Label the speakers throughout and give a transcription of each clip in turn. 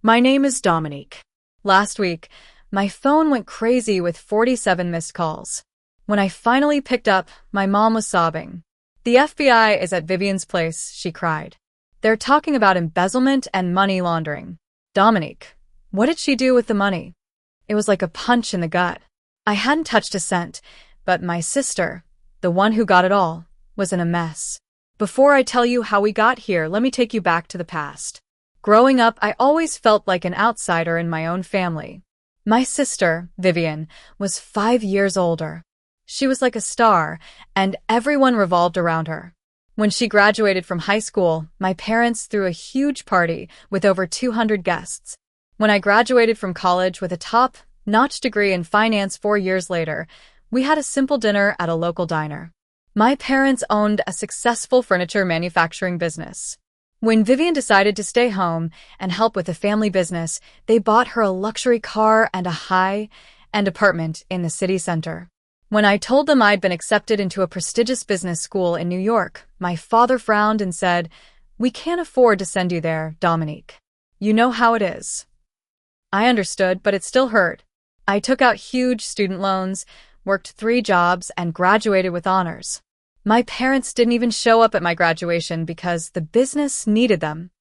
Speaker 1: My name is Dominique. Last week, my phone went crazy with 47 missed calls. When I finally picked up, my mom was sobbing. The FBI is at Vivian's place, she cried. They're talking about embezzlement and money laundering. Dominique, what did she do with the money? It was like a punch in the gut. I hadn't touched a cent, but my sister, the one who got it all, was in a mess. Before I tell you how we got here, let me take you back to the past. Growing up, I always felt like an outsider in my own family. My sister, Vivian, was 5 years older. She was like a star, and everyone revolved around her. When she graduated from high school, my parents threw a huge party with over 200 guests. When I graduated from college with a top-notch degree in finance 4 years later, we had a simple dinner at a local diner. My parents owned a successful furniture manufacturing business. When Vivian decided to stay home and help with the family business, they bought her a luxury car and a high-end apartment in the city center. When I told them I'd been accepted into a prestigious business school in New York, my father frowned and said, "We can't afford to send you there, Dominique. You know how it is." I understood, but it still hurt. I took out huge student loans, worked 3 jobs, and graduated with honors. My parents didn't even show up at my graduation because the business needed them.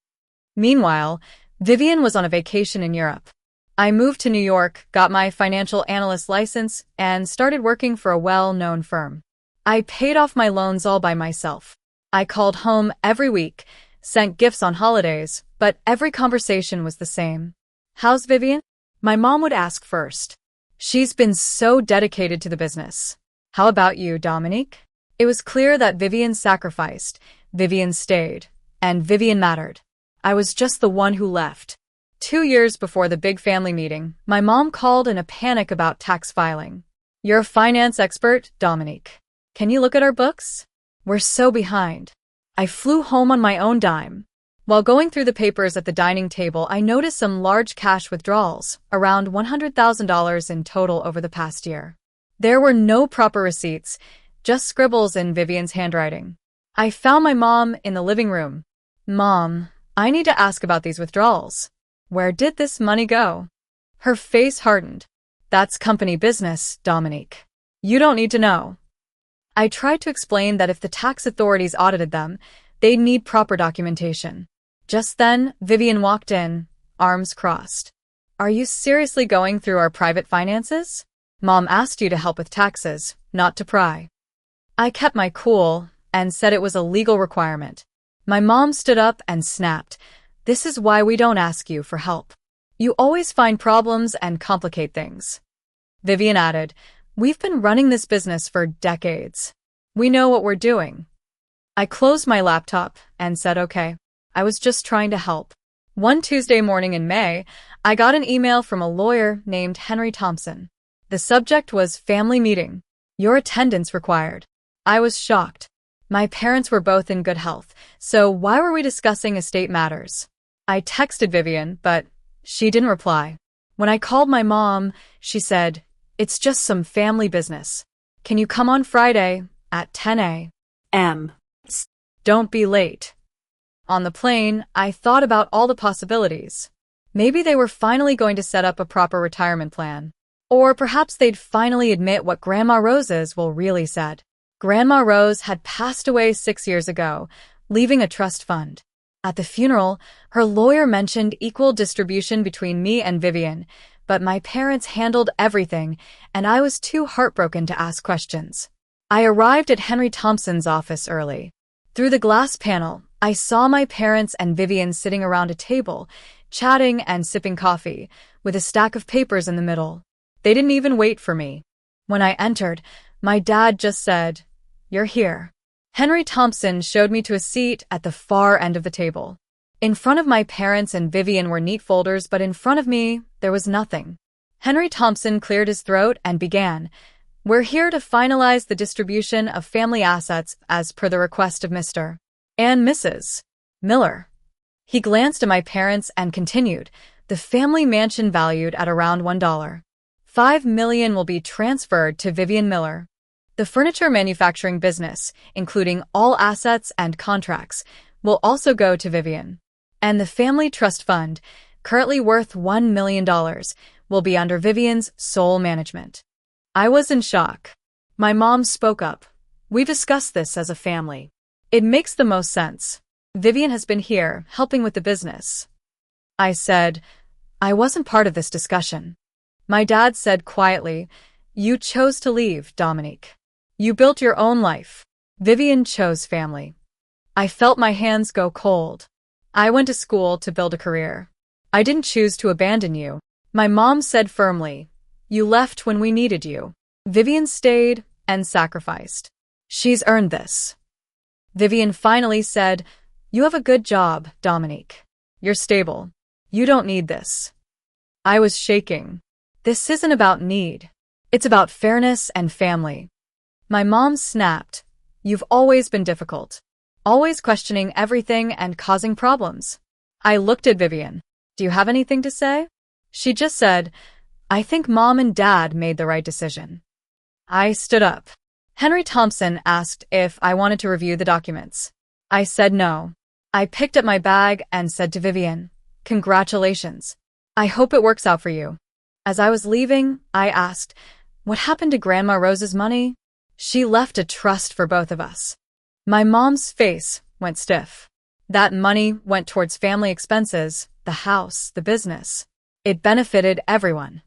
Speaker 1: Meanwhile, Vivian was on a vacation in Europe. I moved to New York, got my financial analyst license, and started working for a well-known firm. I paid off my loans all by myself. I called home every week, sent gifts on holidays, but every conversation was the same. "How's Vivian?" My mom would ask first. "She's been so dedicated to the business." "How about you, Dominique?" It was clear that Vivian sacrificed, Vivian stayed, and Vivian mattered. I was just the one who left. 2 years before the big family meeting, my mom called in a panic about tax filing. "You're a finance expert, Dominique. Can you look at our books? We're so behind." I flew home on my own dime. While going through the papers at the dining table, I noticed some large cash withdrawals, around $100,000 in total over the past year. There were no proper receipts, just scribbles in Vivian's handwriting. I found my mom in the living room. "Mom, I need to ask about these withdrawals. Where did this money go?" Her face hardened. "That's company business, Dominique. You don't need to know." I tried to explain that if the tax authorities audited them, they'd need proper documentation. Just then, Vivian walked in, arms crossed. "Are you seriously going through our private finances? Mom asked you to help with taxes, not to pry." I kept my cool and said it was a legal requirement. My mom stood up and snapped, "This is why we don't ask you for help. You always find problems and complicate things." Vivian added, "We've been running this business for decades. We know what we're doing." I closed my laptop and said, "Okay, I was just trying to help." One Tuesday morning in May, I got an email from a lawyer named Henry Thompson. The subject was family meeting. Your attendance required. I was shocked. My parents were both in good health, so why were we discussing estate matters? I texted Vivian, but she didn't reply. When I called my mom, she said, "It's just some family business. Can you come on Friday at 10 a.m.? Don't be late." On the plane, I thought about all the possibilities. Maybe they were finally going to set up a proper retirement plan. Or perhaps they'd finally admit what Grandma Rose's will really said. Grandma Rose had passed away 6 years ago, leaving a trust fund. At the funeral, her lawyer mentioned equal distribution between me and Vivian, but my parents handled everything, and I was too heartbroken to ask questions. I arrived at Henry Thompson's office early. Through the glass panel, I saw my parents and Vivian sitting around a table, chatting and sipping coffee, with a stack of papers in the middle. They didn't even wait for me. When I entered, my dad just said, "You're here." Henry Thompson showed me to a seat at the far end of the table. In front of my parents and Vivian were neat folders, but in front of me, there was nothing. Henry Thompson cleared his throat and began, "We're here to finalize the distribution of family assets as per the request of Mr. and Mrs. Miller." He glanced at my parents and continued, "The family mansion valued at around $1.5 million will be transferred to Vivian Miller. The furniture manufacturing business, including all assets and contracts, will also go to Vivian. And the family trust fund, currently worth $1 million, will be under Vivian's sole management. I was in shock. My mom spoke up. We discussed this as a family. It makes the most sense. Vivian has been here, helping with the business. I said, I wasn't part of this discussion. My dad said quietly, you chose to leave, Dominique. You built your own life. Vivian chose family. I felt my hands go cold. I went to school to build a career. I didn't choose to abandon you. My mom said firmly, you left when we needed you. Vivian stayed and sacrificed. She's earned this. Vivian finally said, you have a good job, Dominique. You're stable. You don't need this. I was shaking. This isn't about need. It's about fairness and family. My mom snapped. You've always been difficult. Always questioning everything and causing problems. I looked at Vivian. Do you have anything to say? She just said, I think Mom and Dad made the right decision. I stood up. Henry Thompson asked if I wanted to review the documents. I said no. I picked up my bag and said to Vivian, congratulations. I hope it works out for you. As I was leaving, I asked, what happened to Grandma Rose's money? She left a trust for both of us. My mom's face went stiff. That money went towards family expenses, the house, the business. It benefited everyone.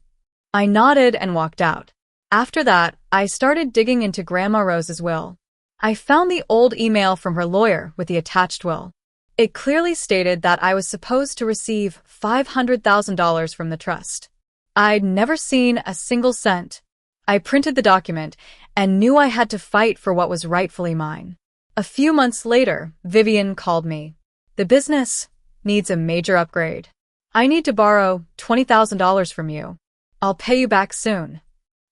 Speaker 1: I nodded and walked out. After that, I started digging into Grandma Rose's will. I found the old email from her lawyer with the attached will. It clearly stated that I was supposed to receive $500,000 from the trust. I'd never seen a single cent. I printed the document and knew I had to fight for what was rightfully mine. A few months later, Vivian called me. The business needs a major upgrade. I need to borrow $20,000 from you. I'll pay you back soon.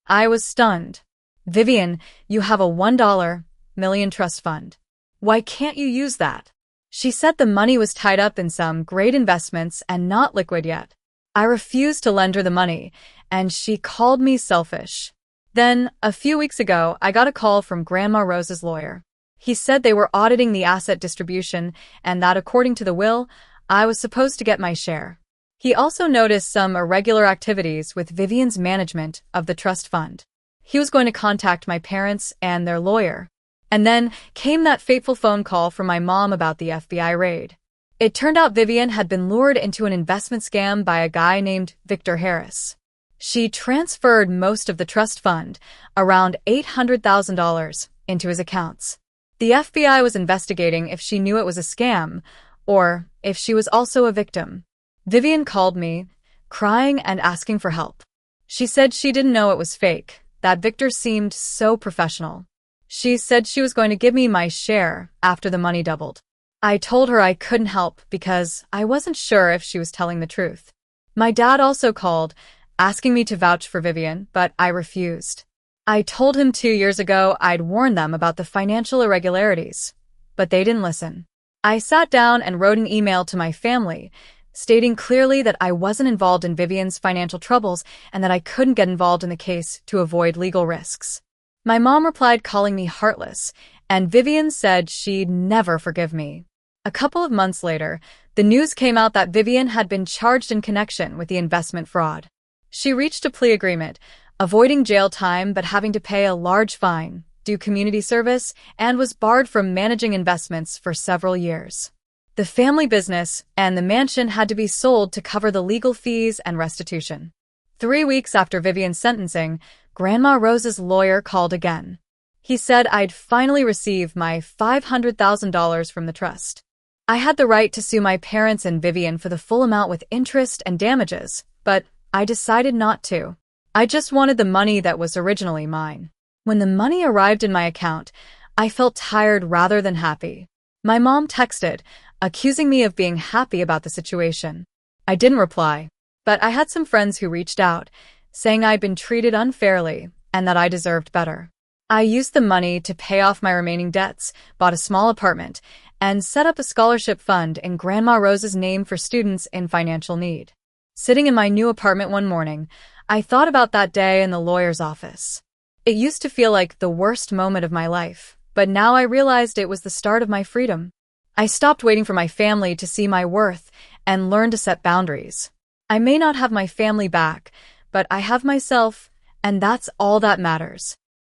Speaker 1: I was stunned. Vivian, you have a $1 million trust fund. Why can't you use that? She said the money was tied up in some great investments and not liquid yet. I refused to lend her the money, and she called me selfish. Then, a few weeks ago, I got a call from Grandma Rose's lawyer. He said they were auditing the asset distribution and that according to the will, I was supposed to get my share. He also noticed some irregular activities with Vivian's management of the trust fund. He was going to contact my parents and their lawyer. And then came that fateful phone call from my mom about the FBI raid. It turned out Vivian had been lured into an investment scam by a guy named Victor Harris. She transferred most of the trust fund, around $800,000, into his accounts. The FBI was investigating if she knew it was a scam, or if she was also a victim. Vivian called me, crying and asking for help. She said she didn't know it was fake, that Victor seemed so professional. She said she was going to give me my share after the money doubled. I told her I couldn't help because I wasn't sure if she was telling the truth. My dad also called, asking me to vouch for Vivian, but I refused. I told him 2 years ago I'd warned them about the financial irregularities, but they didn't listen. I sat down and wrote an email to my family, stating clearly that I wasn't involved in Vivian's financial troubles and that I couldn't get involved in the case to avoid legal risks. My mom replied calling me heartless, and Vivian said she'd never forgive me. A couple of months later, the news came out that Vivian had been charged in connection with the investment fraud. She reached a plea agreement, avoiding jail time but having to pay a large fine, do community service, and was barred from managing investments for several years. The family business and the mansion had to be sold to cover the legal fees and restitution. 3 weeks after Vivian's sentencing, Grandma Rose's lawyer called again. He said I'd finally received my $500,000 from the trust. I had the right to sue my parents and Vivian for the full amount with interest and damages, but I decided not to. I just wanted the money that was originally mine. When the money arrived in my account, I felt tired rather than happy. My mom texted, accusing me of being happy about the situation. I didn't reply, but I had some friends who reached out, saying I'd been treated unfairly and that I deserved better. I used the money to pay off my remaining debts, bought a small apartment, and set up a scholarship fund in Grandma Rose's name for students in financial need. Sitting in my new apartment one morning, I thought about that day in the lawyer's office. It used to feel like the worst moment of my life, but now I realized it was the start of my freedom. I stopped waiting for my family to see my worth and learned to set boundaries. I may not have my family back, but I have myself, and that's all that matters.